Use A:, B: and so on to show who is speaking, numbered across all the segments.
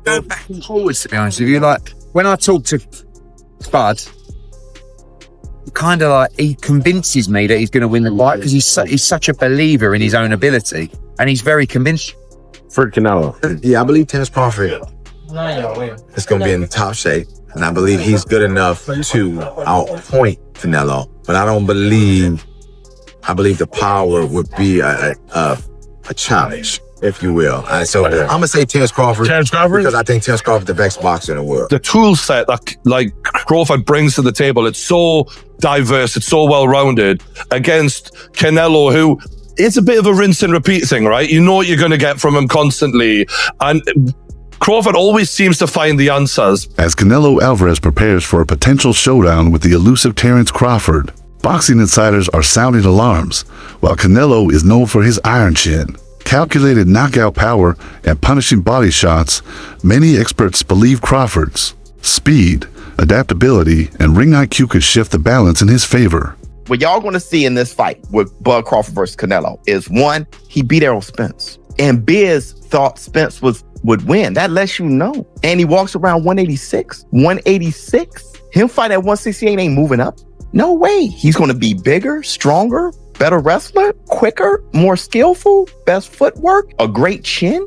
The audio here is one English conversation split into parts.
A: go back and forwards, to be honest with you. Like, when I talk to Spud, kind of like, he convinces me that he's going to win the fight because he's such a believer in his own ability, and he's very convinced.
B: For Canelo.
C: Yeah, I believe Terence Crawford is going to be in top shape, and I believe he's good enough to outpoint Canelo. But I believe the power would be a challenge, if you will. So I'm going to say Terence Crawford.
B: Terence Crawford?
C: Because I think Terence Crawford is the best boxer in the world.
D: The tool set that like Crawford brings to the table, it's so diverse, it's so well-rounded against Canelo, who it's a bit of a rinse and repeat thing, right? You know what you're going to get from him constantly. And Crawford always seems to find the answers.
E: As Canelo Alvarez prepares for a potential showdown with the elusive Terence Crawford, boxing insiders are sounding alarms, while Canelo is known for his iron chin, calculated knockout power, and punishing body shots. Many experts believe Crawford's speed, adaptability, and ring IQ could shift the balance in his favor.
F: What y'all going to see in this fight with Bud Crawford versus Canelo is, one, he beat Errol Spence. And Biz thought Spence would win. That lets you know. And he walks around 186. 186? Him fight at 168 ain't moving up. No way. He's going to be bigger, stronger, better wrestler, quicker, more skillful, best footwork, a great chin.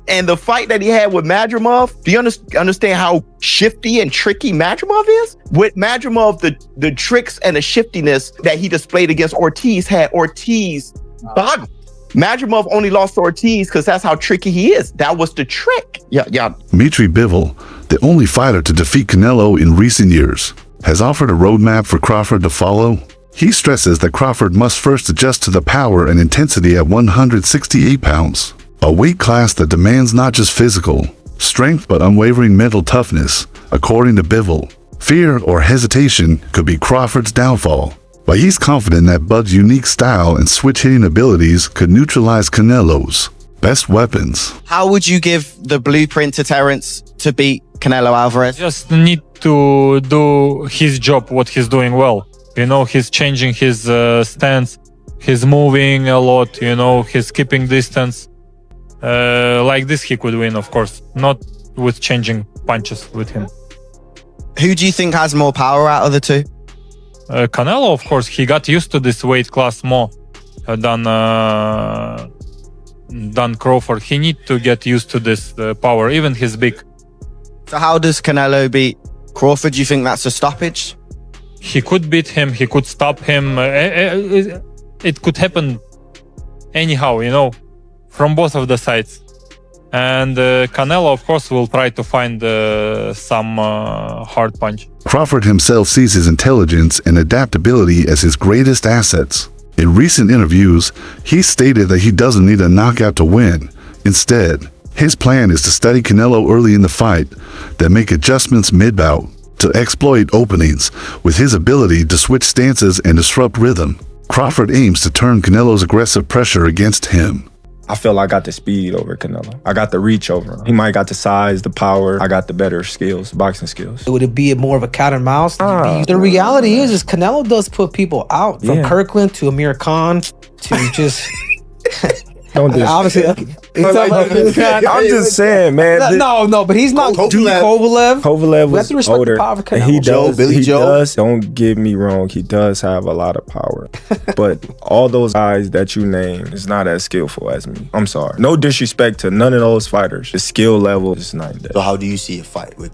F: And the fight that he had with Madrimov, do you understand how shifty and tricky Madrimov is? With Madrimov, the tricks and the shiftiness that he displayed against Ortiz had Ortiz boggled. Madrimov only lost to Ortiz because that's how tricky he is. That was the trick. Yeah.
E: Dmitry Bivol, the only fighter to defeat Canelo in recent years, has offered a roadmap for Crawford to follow. He stresses that Crawford must first adjust to the power and intensity at 168 pounds, a weight class that demands not just physical strength but unwavering mental toughness. According to Bivol, fear or hesitation could be Crawford's downfall, but he's confident that Bud's unique style and switch-hitting abilities could neutralize Canelo's best weapons.
G: How would you give the blueprint to Terence to beat Canelo Alvarez?
H: Just need to do his job, what he's doing well. You know, he's changing his stance, he's moving a lot, you know, he's keeping distance. Like this he could win, of course, not with changing punches with him.
G: Who do you think has more power out of the two?
H: Canelo, of course, he got used to this weight class more than Crawford. He need to get used to this power, even he's big.
G: So how does Canelo beat Crawford? Do you think that's a stoppage?
H: He could beat him, he could stop him. It could happen anyhow, you know, from both of the sides. And Canelo, of course, will try to find some hard punch.
E: Crawford himself sees his intelligence and adaptability as his greatest assets. In recent interviews, he stated that he doesn't need a knockout to win. Instead, his plan is to study Canelo early in the fight, then make adjustments mid-bout to exploit openings. With his ability to switch stances and disrupt rhythm, Crawford aims to turn Canelo's aggressive pressure against him.
I: I feel I got the speed over Canelo. I got the reach over him. He might got the size, the power. I got the better skills, boxing skills.
J: Would it be more of a cat and mouse? The reality is Canelo does put people out. From Kirkland to Amir Khan to just...
I: Don't do
J: obviously.
I: I'm just saying, man.
J: No, but he's not Kovalev.
I: Kovalev was older. He does.
C: Billy Joe.
I: Don't get me wrong. He does have a lot of power, but all those guys that you name is not as skillful as me. I'm sorry. No disrespect to none of those fighters. The skill level is not there.
C: So how do you see a fight with?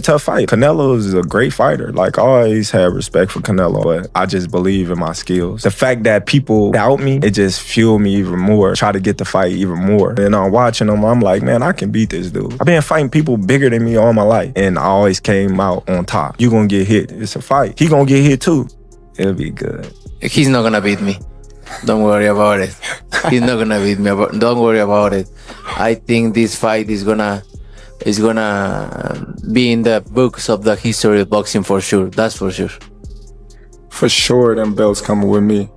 I: Tough fight. Canelo is a great fighter. Like, I always had respect for Canelo, but I just believe in my skills. The fact that people doubt me, it just fueled me even more. Try to get the fight even more. And I'm watching him, I'm like, man, I can beat this dude. I've been fighting people bigger than me all my life, and I always came out on top. You gonna get hit. It's a fight. He gonna get hit too. It'll be good.
K: He's not gonna beat me. Don't worry about it. He's not gonna beat me. Don't worry about it. I think this fight is gonna be in the books of the history of boxing for sure. That's for sure.
I: For sure, them belts coming with me.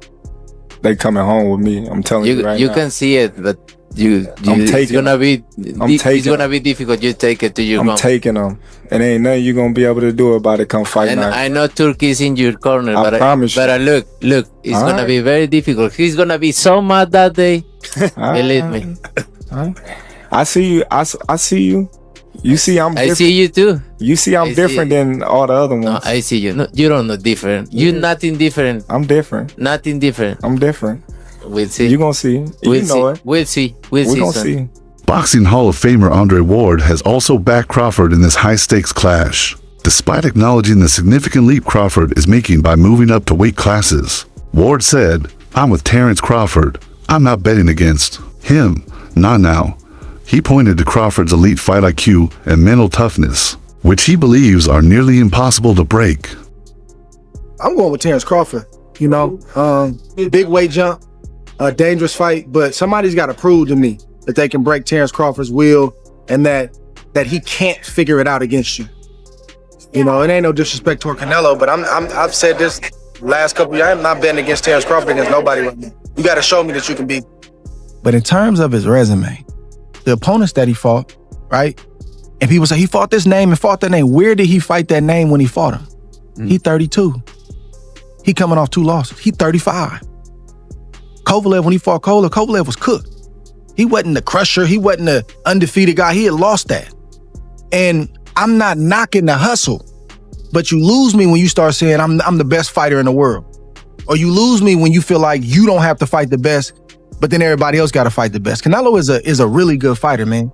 I: They coming home with me. I'm telling you right now.
K: You can see it, but it's gonna be difficult. You take it to your
I: I'm taking them. And ain't nothing you gonna be able to do about it come fight night.
K: I know Turkey's in your corner,
I: I promise you.
K: But look, it's gonna be very difficult. He's gonna be so mad that day. Believe me.
I: I see you. I see you. You see, I'm
K: I
I: different.
K: see you too.
I: You see, I'm
K: I see
I: different
K: it.
I: than all the other ones.
K: No, I see you. No, you don't know different. You nothing different.
I: I'm different.
K: Nothing different.
I: I'm different.
K: We'll see.
I: You gonna see. You
K: We'll
I: know
K: see.
I: it.
K: We'll see. We'll
I: We
K: see.
I: gonna
K: son.
I: see.
E: Boxing Hall of Famer Andre Ward has also backed Crawford in this high-stakes clash, despite acknowledging the significant leap Crawford is making by moving up to weight classes. Ward said, "I'm with Terence Crawford. I'm not betting against him. Not now." He pointed to Crawford's elite fight IQ and mental toughness, which he believes are nearly impossible to break.
B: I'm going with Terence Crawford. You know, big weight jump, a dangerous fight, but somebody's got to prove to me that they can break Terence Crawford's will and that he can't figure it out against you. You know, it ain't no disrespect toward Canelo, but I've said this last couple of years. I'm not betting against Terence Crawford against nobody right now. You got to show me that you can beat.
L: But in terms of his resume, the opponents that he fought, right? And people say he fought this name and fought that name. Where did he fight that name when he fought him? He 32. He coming off 2 losses. He 35. Kovalev, when he fought Kovalev was cooked. He wasn't the crusher. He wasn't the undefeated guy. He had lost that. And I'm not knocking the hustle, but you lose me when you start saying I'm the best fighter in the world. Or you lose me when you feel like you don't have to fight the best, but then everybody else got to fight the best. Canelo is a really good fighter, man.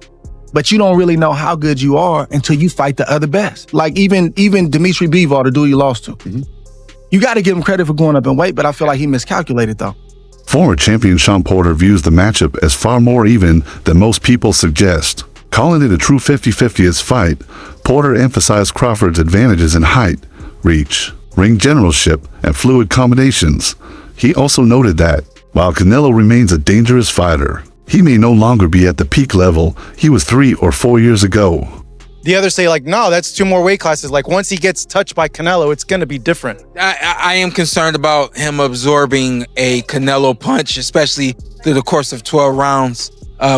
L: But you don't really know how good you are until you fight the other best. Like even Dimitri Bivol, the dude you lost to. You got to give him credit for going up in weight, but I feel like he miscalculated though.
E: Former champion Sean Porter views the matchup as far more even than most people suggest. Calling it a true 50-50 fight, Porter emphasized Crawford's advantages in height, reach, ring generalship, and fluid combinations. He also noted that, while Canelo remains a dangerous fighter, he may no longer be at the peak level he was 3 or 4 years ago.
M: The others say like, no, that's 2 more weight classes. Like once he gets touched by Canelo, it's going to be different.
N: I am concerned about him absorbing a Canelo punch, especially through the course of 12 rounds.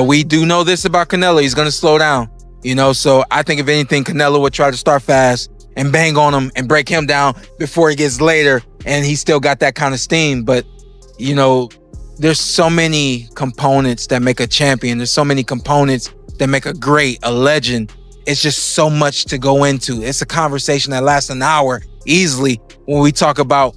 N: We do know this about Canelo. He's going to slow down, you know? So I think if anything, Canelo would try to start fast and bang on him and break him down before he gets later. And he still got that kind of steam. But, you know, there's so many components that make a champion. There's so many components that make a great, a legend. It's just so much to go into. It's a conversation that lasts an hour easily when we talk about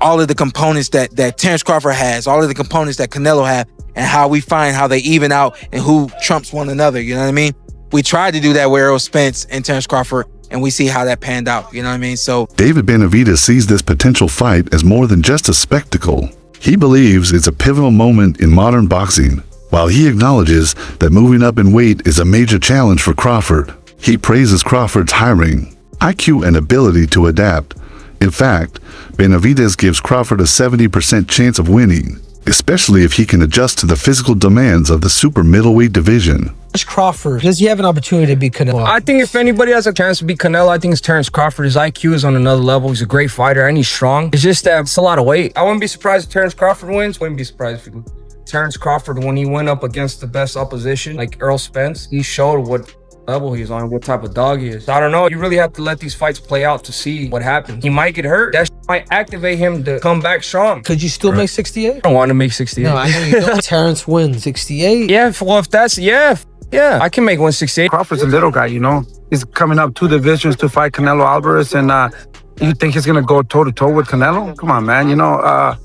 N: all of the components that Terence Crawford has, all of the components that Canelo have, and how we find how they even out and who trumps one another. You know what I mean? We tried to do that with Errol Spence and Terence Crawford, and we see how that panned out. You know what I mean? So
E: David Benavidez sees this potential fight as more than just a spectacle. He believes it's a pivotal moment in modern boxing. While he acknowledges that moving up in weight is a major challenge for Crawford, he praises Crawford's high ring, IQ, and ability to adapt. In fact, Benavidez gives Crawford a 70% chance of winning, especially if he can adjust to the physical demands of the super middleweight division.
J: Crawford, does he have an opportunity to beat Canelo?
O: I think if anybody has a chance to beat Canelo, I think it's Terence Crawford. His IQ is on another level. He's a great fighter and he's strong. It's just that it's a lot of weight. I wouldn't be surprised if Terence Crawford wins. Wouldn't be surprised if Terence Crawford, when he went up against the best opposition, like Errol Spence, he showed what level he's on, what type of dog he is. I don't know. You really have to let these fights play out to see what happens. He might get hurt. That might activate him to come back strong.
J: Could you still make 68?
O: I don't want to make 68.
J: No, I know you don't. Terence wins 68.
O: Yeah, well, if that's, yeah, I can make 168.
B: Crawford's a little guy, you know? He's coming up 2 divisions to fight Canelo Alvarez, and you think he's going to go toe-to-toe with Canelo? Come on, man. You know,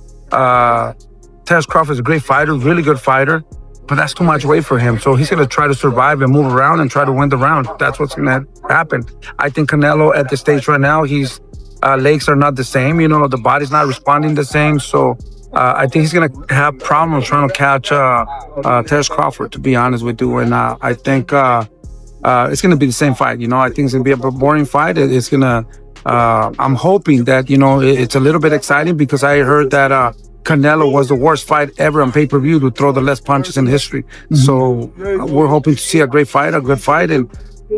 B: Terence Crawford's a great fighter, really good fighter, but that's too much weight for him. So he's going to try to survive and move around and try to win the round. That's what's going to happen. I think Canelo at the stage right now, his legs are not the same. You know, the body's not responding the same. So I think he's going to have problems trying to catch Terence Crawford, to be honest with you. And I think it's going to be the same fight. You know, I think it's going to be a boring fight. It's going to, I'm hoping that, you know, it's a little bit exciting because I heard that Canelo was the worst fight ever on pay-per-view to throw the less punches in history. So we're hoping to see a great fight, a good fight,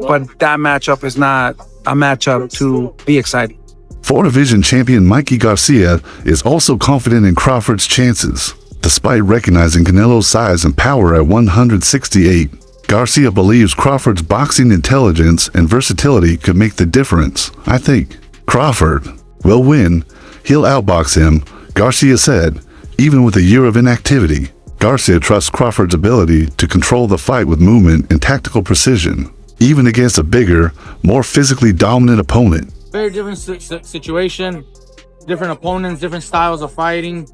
B: but that matchup is not a matchup to be exciting.
E: 4-division champion Mikey Garcia is also confident in Crawford's chances. Despite recognizing Canelo's size and power at 168, Garcia believes Crawford's boxing intelligence and versatility could make the difference. I think Crawford will win. He'll outbox him, Garcia said. Even with a year of inactivity, Garcia trusts Crawford's ability to control the fight with movement and tactical precision. even against a bigger, more physically dominant opponent.
P: Very different situation, different opponents, different styles of fighting.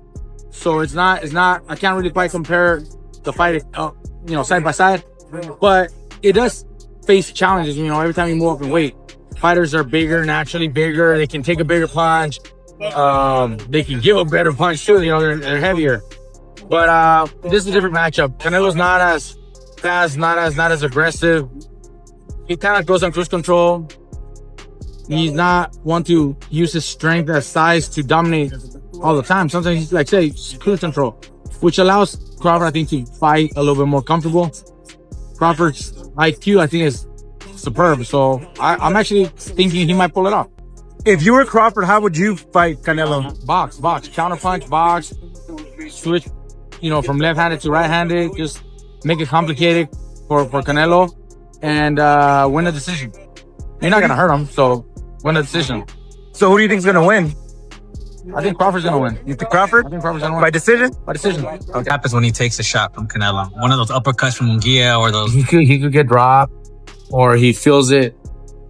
P: So it's not, I can't really quite compare the fight, side by side, but it does face challenges, every time you move up in weight. Fighters are bigger, naturally bigger. They can take a bigger punch. They can give a better punch too, they're heavier. But this is a different matchup. Canelo's not as fast, not as aggressive. He kind of goes on cruise control. He's not one to use his strength as size to dominate all the time. Sometimes he's like, say, cruise control, which allows Crawford, I think, to fight a little bit more comfortable. Crawford's IQ, I think, is superb. So I'm actually thinking he might pull it off.
B: If you were Crawford, how would you fight Canelo?
P: Box, counterpunch, box, switch, from left-handed to right-handed. Just make it complicated for Canelo and win a decision. You're not gonna hurt him, so win a decision.
B: So who do you think is gonna win?
P: I think Crawford's gonna win.
B: You think Crawford?
P: I think Crawford's gonna win.
B: By decision?
P: By decision.
Q: What happens when he takes a shot from Canelo? One of those uppercuts from Munguia or those...
P: He could get dropped, or he feels it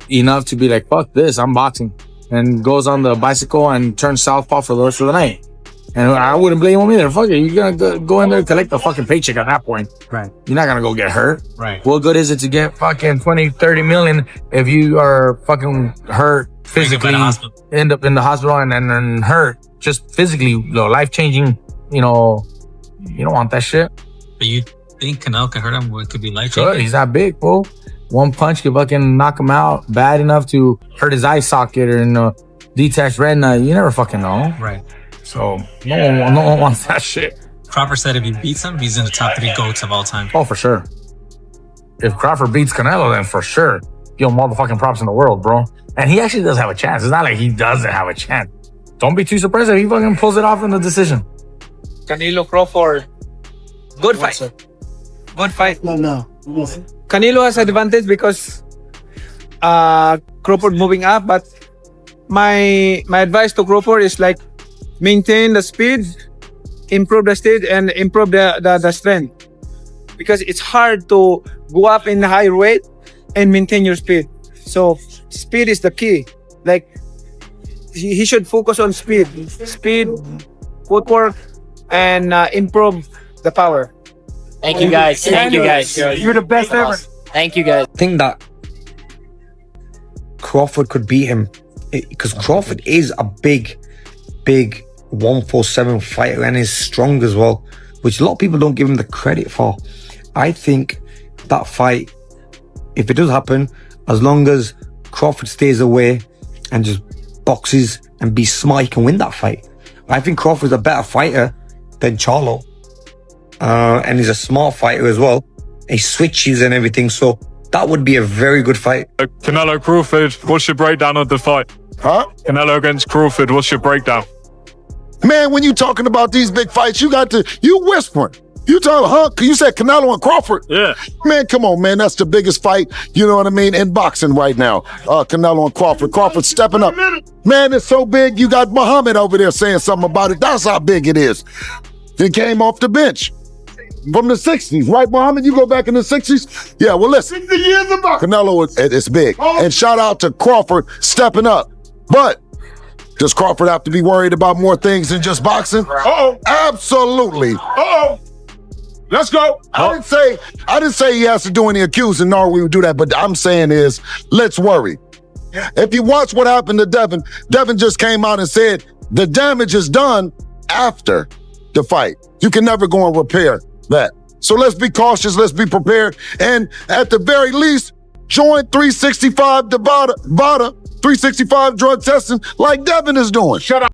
P: enough to be like, fuck this, I'm boxing. And goes on the bicycle and turns southpaw for the rest of the night. And I wouldn't blame him either. Fuck it, you're gonna go in there and collect the fucking paycheck at that point.
Q: Right.
P: You're not gonna go get hurt.
Q: Right.
P: What good is it to get fucking 20, 30 million if you are fucking hurt physically, end up in the hospital and hurt just physically, life-changing, you don't want that shit.
Q: But you think Canelo could hurt him? It could be life-changing?
P: Good, he's not big, bro. One punch could fucking knock him out bad enough to hurt his eye socket or detached retina. You never fucking know.
Q: Right.
P: So no one wants that shit.
Q: Crawford said if he beats him, he's in the top 3 GOATs of all time.
P: Oh, for sure. If Crawford beats Canelo, then for sure, give him all the fucking props in the world, bro. And he actually does have a chance. It's not like he doesn't have a chance. Don't be too surprised if he fucking pulls it off in the decision.
R: Canelo Crawford. Good fight. Good fight.
J: No.
R: Canelo has advantage because Crawford moving up, but my advice to Crawford is like maintain the speed, improve the speed, and improve the strength. Because it's hard to go up in high weight and maintain your speed. So speed is the key. Like he should focus on speed, footwork, and improve the power.
S: Thank you guys.
B: You're the best ever.
S: Thank you guys.
J: I think that Crawford could beat him because Crawford is a big 147 fighter and is strong as well, which a lot of people don't give him the credit for. I think that fight, if it does happen, as long as Crawford stays away and just boxes and be smart, he can win that fight. I think Crawford's a better fighter than Charlo. And he's a smart fighter as well. He switches and everything, so that would be a very good fight.
T: Canelo Crawford, what's your breakdown of the fight?
U: Huh?
T: Canelo against Crawford, what's your breakdown?
U: Man, when you talking about these big fights, you whispering. You talking, huh? You said Canelo and Crawford?
T: Yeah.
U: Man, come on, man. That's the biggest fight, you know what I mean, in boxing right now. Canelo and Crawford. Crawford stepping up. Man, it's so big, you got Muhammad over there saying something about it. That's how big it is. He came off the bench from the 60s, right, Muhammad? You go back in the 60s? Yeah, well, listen. 60 years of boxing. Canelo, it's big. And shout out to Crawford stepping up. But does Crawford have to be worried about more things than just boxing? Uh-oh. Absolutely. Uh-oh. Let's go. I didn't say he has to do any accusing, nor we would do that, but I'm saying is, let's worry. If you watch what happened to Devin just came out and said the damage is done after the fight. You can never go and repair that. So let's be cautious, let's be prepared, and at the very least, join 365 Nevada, 365 drug testing like Devin is doing. Shut up.